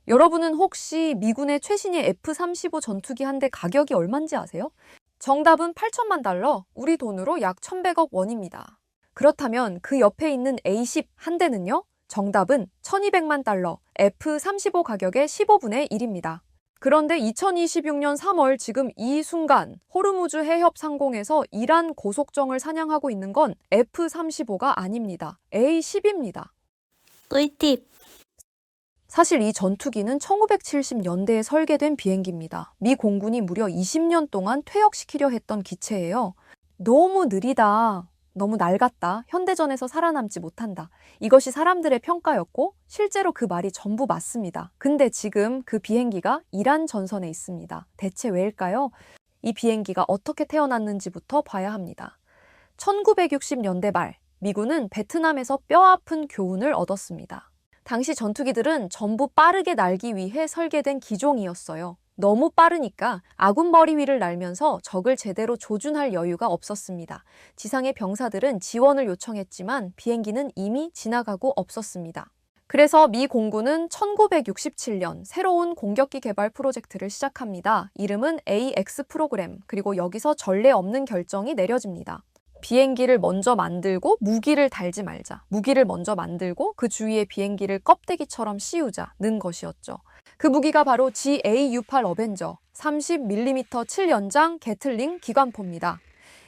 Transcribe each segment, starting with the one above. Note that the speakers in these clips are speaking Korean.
여러분은 혹시 미군의 최신의 F-35 전투기 한 대 가격이 얼마인지 아세요? 정답은 8천만 달러, 우리 돈으로 약 1,100억 원입니다. 그렇다면 그 옆에 있는 A-10 한 대는요? 정답은 1,200만 달러, F-35 가격의 15분의 1입니다. 그런데 2026년 3월 지금 이 순간 호르무즈 해협 상공에서 이란 고속정을 사냥하고 있는 건 F-35가 아닙니다. A-10입니다. 꿀팁. 사실 이 전투기는 1970년대에 설계된 비행기입니다. 미 공군이 무려 20년 동안 퇴역시키려 했던 기체예요. 너무 느리다, 너무 낡았다, 현대전에서 살아남지 못한다. 이것이 사람들의 평가였고 실제로 그 말이 전부 맞습니다. 근데 지금 그 비행기가 이란 전선에 있습니다. 대체 왜일까요? 이 비행기가 어떻게 태어났는지부터 봐야 합니다. 1960년대 말, 미군은 베트남에서 뼈아픈 교훈을 얻었습니다. 당시 전투기들은 전부 빠르게 날기 위해 설계된 기종이었어요. 너무 빠르니까 아군 머리 위를 날면서 적을 제대로 조준할 여유가 없었습니다. 지상의 병사들은 지원을 요청했지만 비행기는 이미 지나가고 없었습니다. 그래서 미 공군은 1967년 새로운 공격기 개발 프로젝트를 시작합니다. 이름은 AX 프로그램, 그리고 여기서 전례 없는 결정이 내려집니다. 비행기를 먼저 만들고 무기를 달지 말자. 무기를 먼저 만들고 그 주위에 비행기를 껍데기처럼 씌우자는 것이었죠. 그 무기가 바로 GA-U8 어벤저 30mm 7연장 게틀링 기관포입니다.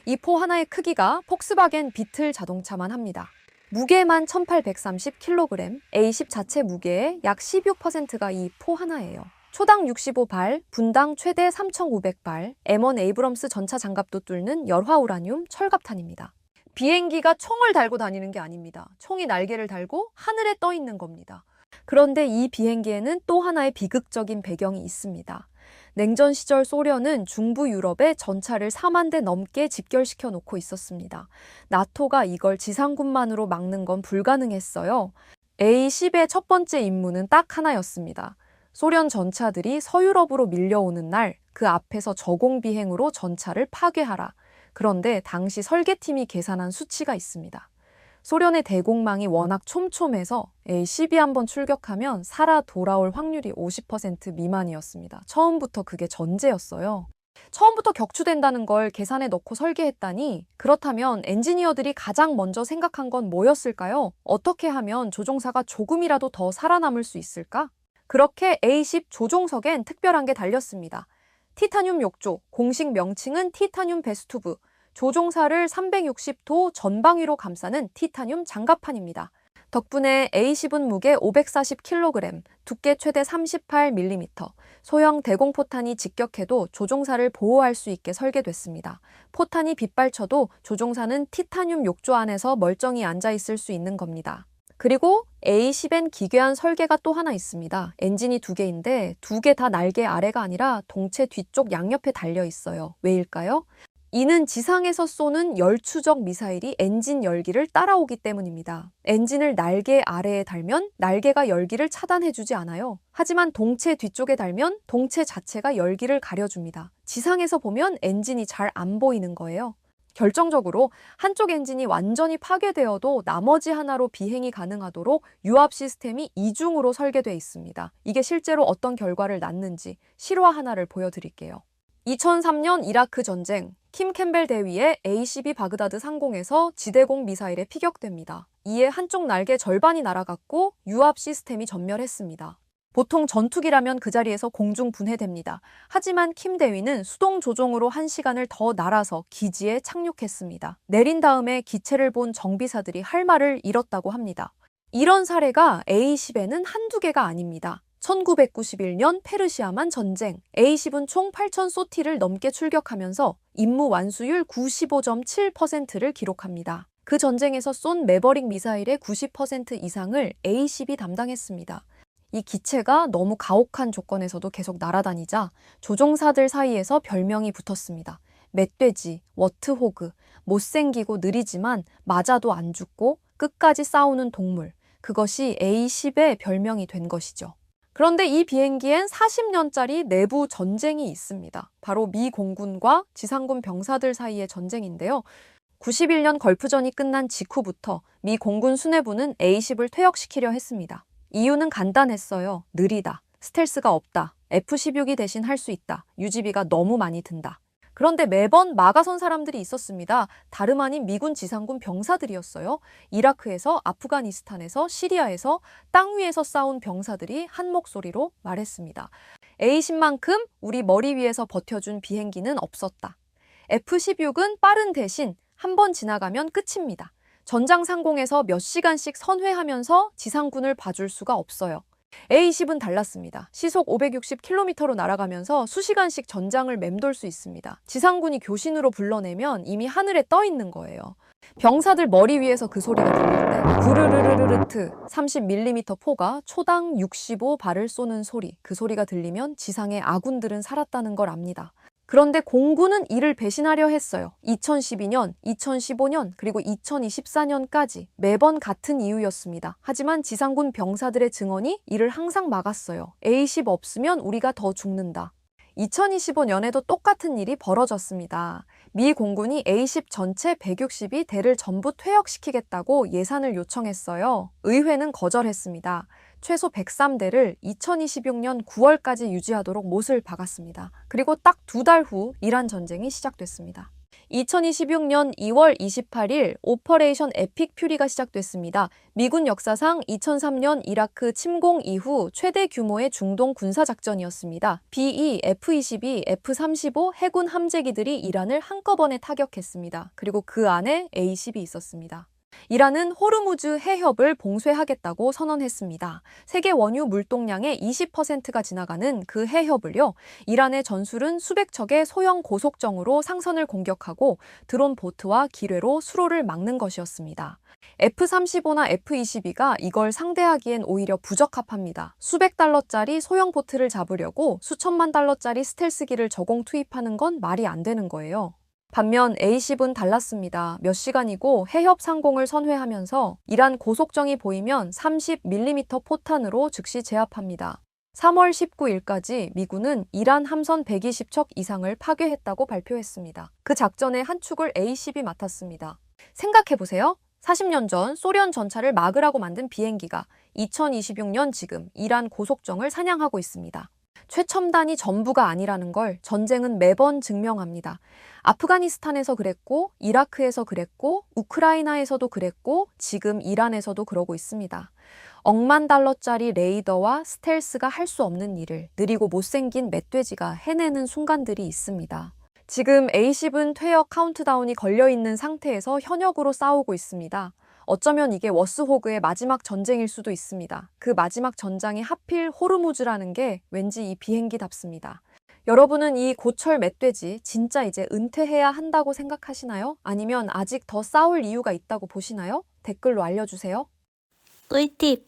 이 포 하나의 크기가 폭스바겐 비틀 자동차만 합니다. 무게만 1830kg, A10 자체 무게의 약 16%가 이 포 하나예요. 초당 65발, 분당 최대 3,500발, M1 에이브럼스 전차 장갑도 뚫는 열화 우라늄 철갑탄입니다. 비행기가 총을 달고 다니는 게 아닙니다. 총이 날개를 달고 하늘에 떠 있는 겁니다. 그런데 이 비행기에는 또 하나의 비극적인 배경이 있습니다. 냉전 시절 소련은 중부 유럽에 전차를 4만 대 넘게 집결시켜 놓고 있었습니다. 나토가 이걸 지상군만으로 막는 건 불가능했어요. A-10의 첫 번째 임무는 딱 하나였습니다. 소련 전차들이 서유럽으로 밀려오는 날 그 앞에서 저공 비행으로 전차를 파괴하라. 그런데 당시 설계팀이 계산한 수치가 있습니다. 소련의 대공망이 워낙 촘촘해서 A-10이 한번 출격하면 살아 돌아올 확률이 50% 미만이었습니다. 처음부터 그게 전제였어요. 처음부터 격추된다는 걸 계산에 넣고 설계했다니, 그렇다면 엔지니어들이 가장 먼저 생각한 건 뭐였을까요? 어떻게 하면 조종사가 조금이라도 더 살아남을 수 있을까? 그렇게 A-10 조종석엔 특별한 게 달렸습니다. 티타늄 욕조, 공식 명칭은 티타늄 베스투브, 조종사를 360도 전방위로 감싸는 티타늄 장갑판입니다. 덕분에 A-10은 무게 540kg, 두께 최대 38mm, 소형 대공포탄이 직격해도 조종사를 보호할 수 있게 설계됐습니다. 포탄이 빗발쳐도 조종사는 티타늄 욕조 안에서 멀쩡히 앉아있을 수 있는 겁니다. 그리고 A-10엔 기괴한 설계가 또 하나 있습니다. 엔진이 두 개인데 두 개 다 날개 아래가 아니라 동체 뒤쪽 양옆에 달려 있어요. 왜일까요? 이는 지상에서 쏘는 열추적 미사일이 엔진 열기를 따라오기 때문입니다. 엔진을 날개 아래에 달면 날개가 열기를 차단해주지 않아요. 하지만 동체 뒤쪽에 달면 동체 자체가 열기를 가려줍니다. 지상에서 보면 엔진이 잘 안 보이는 거예요. 결정적으로 한쪽 엔진이 완전히 파괴되어도 나머지 하나로 비행이 가능하도록 유압 시스템이 이중으로 설계되어 있습니다. 이게 실제로 어떤 결과를 낳는지 실화 하나를 보여드릴게요. 2003년 이라크 전쟁, 킴 캠벨 대위의 A-12 바그다드 상공에서 지대공 미사일에 피격됩니다. 이에 한쪽 날개 절반이 날아갔고 유압 시스템이 전멸했습니다. 보통 전투기라면 그 자리에서 공중 분해됩니다. 하지만 킴 대위는 수동 조종으로 1시간을 더 날아서 기지에 착륙했습니다. 내린 다음에 기체를 본 정비사들이 할 말을 잃었다고 합니다. 이런 사례가 A-10에는 한두 개가 아닙니다. 1991년 페르시아만 전쟁, A-10은 총 8,000소티를 넘게 출격하면서 임무 완수율 95.7%를 기록합니다. 그 전쟁에서 쏜 매버릭 미사일의 90% 이상을 A-10이 담당했습니다. 이 기체가 너무 가혹한 조건에서도 계속 날아다니자 조종사들 사이에서 별명이 붙었습니다. 멧돼지, 워트호그, 못생기고 느리지만 맞아도 안 죽고 끝까지 싸우는 동물. 그것이 A-10의 별명이 된 것이죠. 그런데 이 비행기엔 40년짜리 내부 전쟁이 있습니다. 바로 미 공군과 지상군 병사들 사이의 전쟁인데요. 91년 걸프전이 끝난 직후부터 미 공군 수뇌부는 A-10을 퇴역시키려 했습니다. 이유는 간단했어요. 느리다. 스텔스가 없다. F-16이 대신 할 수 있다. 유지비가 너무 많이 든다. 그런데 매번 막아선 사람들이 있었습니다. 다름 아닌 미군 지상군 병사들이었어요. 이라크에서, 아프가니스탄에서, 시리아에서, 땅 위에서 싸운 병사들이 한 목소리로 말했습니다. A-10만큼 우리 머리 위에서 버텨준 비행기는 없었다. F-16은 빠른 대신 한 번 지나가면 끝입니다. 전장 상공에서 몇 시간씩 선회하면서 지상군을 봐줄 수가 없어요. A-10은 달랐습니다. 시속 560km로 날아가면서 수시간씩 전장을 맴돌 수 있습니다. 지상군이 교신으로 불러내면 이미 하늘에 떠 있는 거예요. 병사들 머리 위에서 그 소리가 들릴 때 부르르르르트 30mm 포가 초당 65발을 쏘는 소리, 그 소리가 들리면 지상의 아군들은 살았다는 걸 압니다. 그런데 공군은 이를 배신하려 했어요. 2012년, 2015년, 그리고 2024년까지 매번 같은 이유였습니다. 하지만 지상군 병사들의 증언이 이를 항상 막았어요. A-10 없으면 우리가 더 죽는다. 2025년에도 똑같은 일이 벌어졌습니다. 미 공군이 A-10 전체 160이 전부 퇴역시키겠다고 예산을 요청했어요. 의회는 거절했습니다. 최소 103대를 2026년 9월까지 유지하도록 못을 박았습니다. 그리고 딱 2달 후 이란 전쟁이 시작됐습니다. 2026년 2월 28일 오퍼레이션 에픽 퓨리가 시작됐습니다. 미군 역사상 2003년 이라크 침공 이후 최대 규모의 중동 군사작전이었습니다. B-2, F-22, F-35 해군 함재기들이 이란을 한꺼번에 타격했습니다. 그리고 그 안에 A-10이 있었습니다. 이란은 호르무즈 해협을 봉쇄하겠다고 선언했습니다. 세계 원유 물동량의 20%가 지나가는 그 해협을요, 이란의 전술은 수백 척의 소형 고속정으로 상선을 공격하고 드론 보트와 기뢰로 수로를 막는 것이었습니다. F-35나 F-22가 이걸 상대하기엔 오히려 부적합합니다. 수백 달러짜리 소형 보트를 잡으려고 수천만 달러짜리 스텔스기를 저공 투입하는 건 말이 안 되는 거예요. 반면 A-10은 달랐습니다. 몇 시간이고 해협 상공을 선회하면서 이란 고속정이 보이면 30mm 포탄으로 즉시 제압합니다. 3월 19일까지 미군은 이란 함선 120척 이상을 파괴했다고 발표했습니다. 그 작전의 한 축을 A-10이 맡았습니다. 생각해보세요. 40년 전 소련 전차를 막으라고 만든 비행기가 2026년 지금 이란 고속정을 사냥하고 있습니다. 최첨단이 전부가 아니라는 걸 전쟁은 매번 증명합니다. 아프가니스탄에서 그랬고, 이라크에서 그랬고, 우크라이나에서도 그랬고, 지금 이란에서도 그러고 있습니다. 억만 달러짜리 레이더와 스텔스가 할 수 없는 일을 느리고 못생긴 멧돼지가 해내는 순간들이 있습니다. 지금 A-10은 퇴역 카운트다운이 걸려있는 상태에서 현역으로 싸우고 있습니다. 어쩌면 이게 워스호그의 마지막 전쟁일 수도 있습니다. 그 마지막 전장이 하필 호르무즈라는 게 왠지 이 비행기답습니다. 여러분은 이 고철 멧돼지 진짜 이제 은퇴해야 한다고 생각하시나요? 아니면 아직 더 싸울 이유가 있다고 보시나요? 댓글로 알려주세요. 꿀팁!